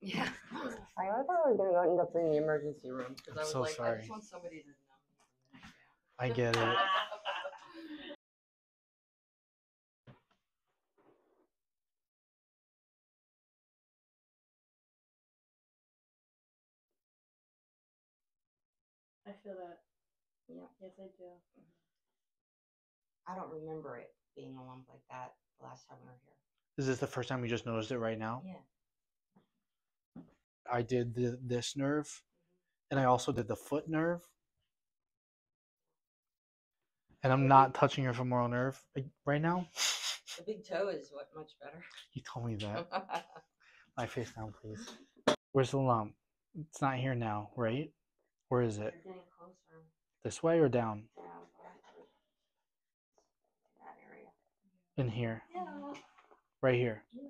Yeah. I thought I was going to end up in the emergency room because I was so like, sorry. I just want somebody to know. I get it. I feel that. Yeah. Yes, I do. I don't remember it being a lump like that the last time we were here. Is this the first time you just noticed it right now? Yeah. I did this nerve, and I also did the foot nerve. And I'm not touching your femoral nerve right now. The big toe is what much better. You told me that. My face down, please. Where's the lump? It's not here now, right? Where is it? You're getting closer. This way or down? Down. That area. In here. Yeah. Right here. Yeah.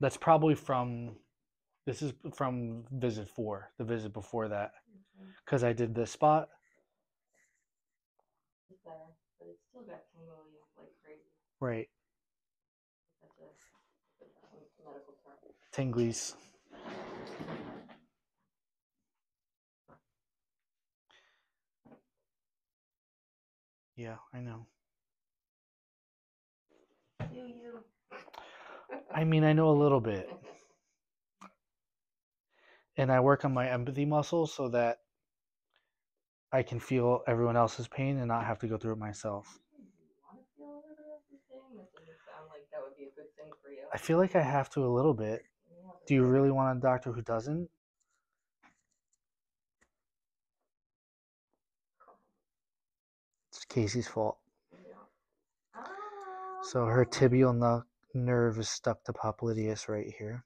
That's probably from. This is from visit 4, the visit before that, because I did this spot. It's better, but it's still got tingling like crazy. Right. That's a medical term. Tinglies. Yeah, I know. Do you? I mean, I know a little bit. And I work on my empathy muscle so that I can feel everyone else's pain and not have to go through it myself. Do you want to feel everyone's pain? That doesn't sound like that would be a good thing for you. I feel like I have to a little bit. Do you really want a doctor who doesn't? It's Casey's fault. Yeah. So her tibial nerve is stuck to popliteus right here.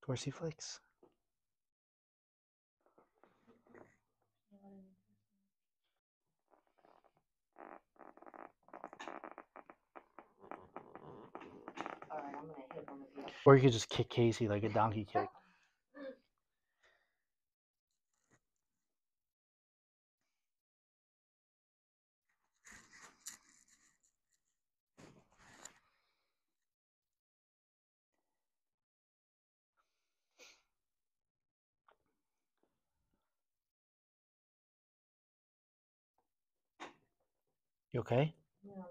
Dorsiflex. All right, I'm gonna hit one of you. Or you could just kick Casey like a donkey kick. You okay? No.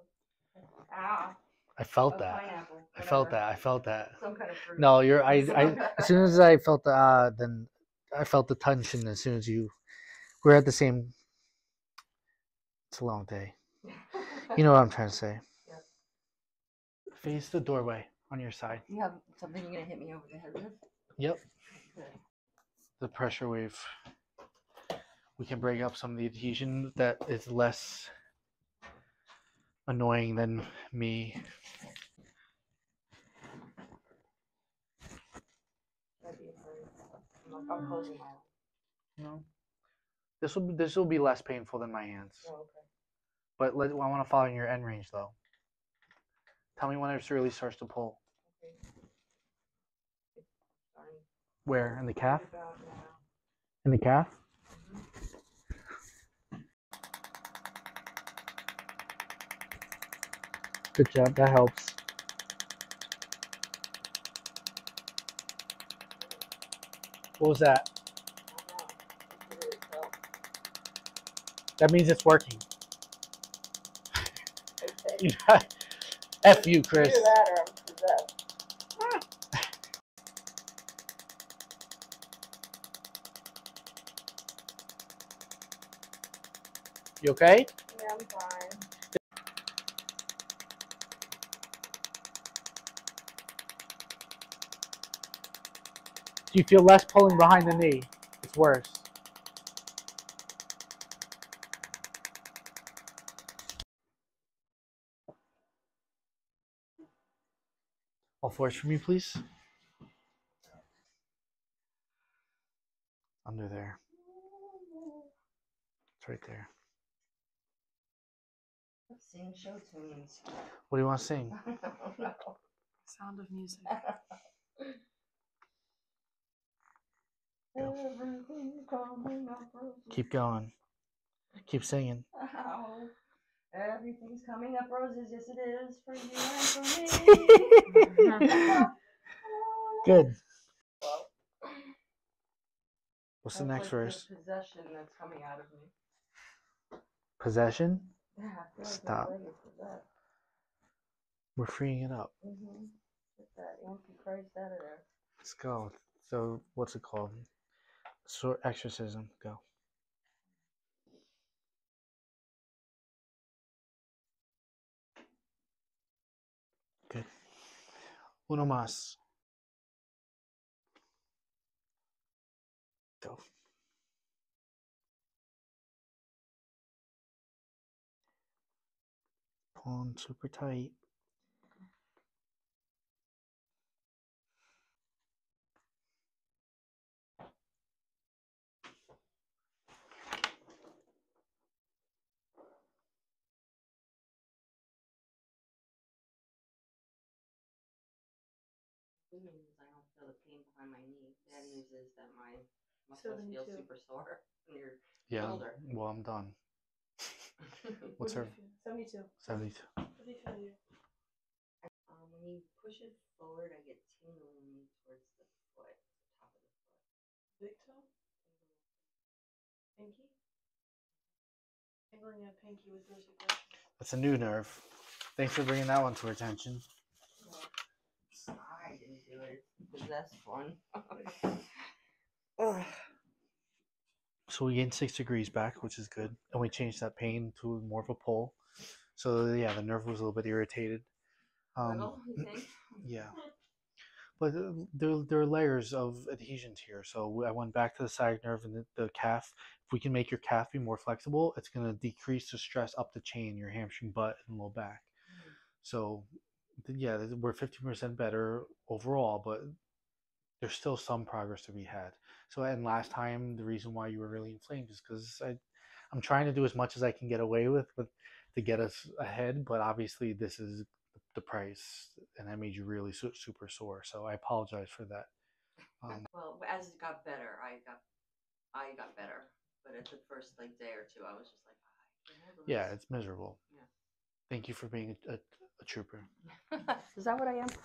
Ah. I felt A that. pineapple. I felt Whatever. that. I felt that. Some kind of fruit. No, you're. As soon as I felt the then I felt the tension. As soon as we're at the same. It's a long day. You know what I'm trying to say. Yep. Face the doorway on your side. You have something you're gonna hit me over the head with? Yep. Good. The pressure wave. We can break up some of the adhesion that is less annoying than me. That'd be I'm closing my eyes. No. This will be less painful than my hands. Oh, okay. But I want to follow your end range though. Tell me when it really starts to pull. Okay. It's starting. Where? In the calf? About now. In the calf? Good job. That helps. What was that? That means it's working. Okay. F you, Chris. Either that or I'm possessed. You okay? Yeah, I'm fine. Do you feel less pulling behind the knee? It's worse. All fours for me, please. Under there. It's right there. Sing show tunes. What do you want to sing? I don't know. Sound of Music. Everything's coming up. Keep going. Keep singing. Ow. Everything's coming up roses. Yes, it is for you and for me. Good. Well, What's the that's next like verse? the possession that's coming out of me. Possession? Yeah, I feel like Stop. my leg is possessed. We're freeing it up. Get that antichrist out of there. Let's go. So, what's it called? So, exorcism. Go. Good. Uno más. Go. Pull on super tight. Good news is I don't feel the pain behind my knee. Bad news is that my muscles feel 72. super sore in your Yeah. shoulder. Well, I'm done. What's What her? do you feel? 72. 72. What do you feel here? When you push it forward, I get tingling towards the foot, the top of the foot. Big toe? Pinky? Tingling at pinky with dorsiflexion. That's a new nerve. Thanks for bringing that one to our attention. I didn't do it. It's the possessed one. So we gained 6 degrees back, which is good. And we changed that pain to more of a pull. So yeah, the nerve was a little bit irritated. Little, you think? Yeah. But there are layers of adhesions here. So I went back to the sciatic nerve and the calf. If we can make your calf be more flexible, it's going to decrease the stress up the chain, your hamstring, butt, and low back. So yeah, we're 15% better overall, but there's still some progress to be had. So, and last time, the reason why you were really inflamed is because I'm trying to do as much as I can get away with to get us ahead, but obviously this is the price, and that made you really super sore. So I apologize for that. Well, as it got better, I got better. But at the first day or two, I was just like, I can't handle Yeah, this. it's miserable. Yeah. Thank you for being a trooper. Is that what I am?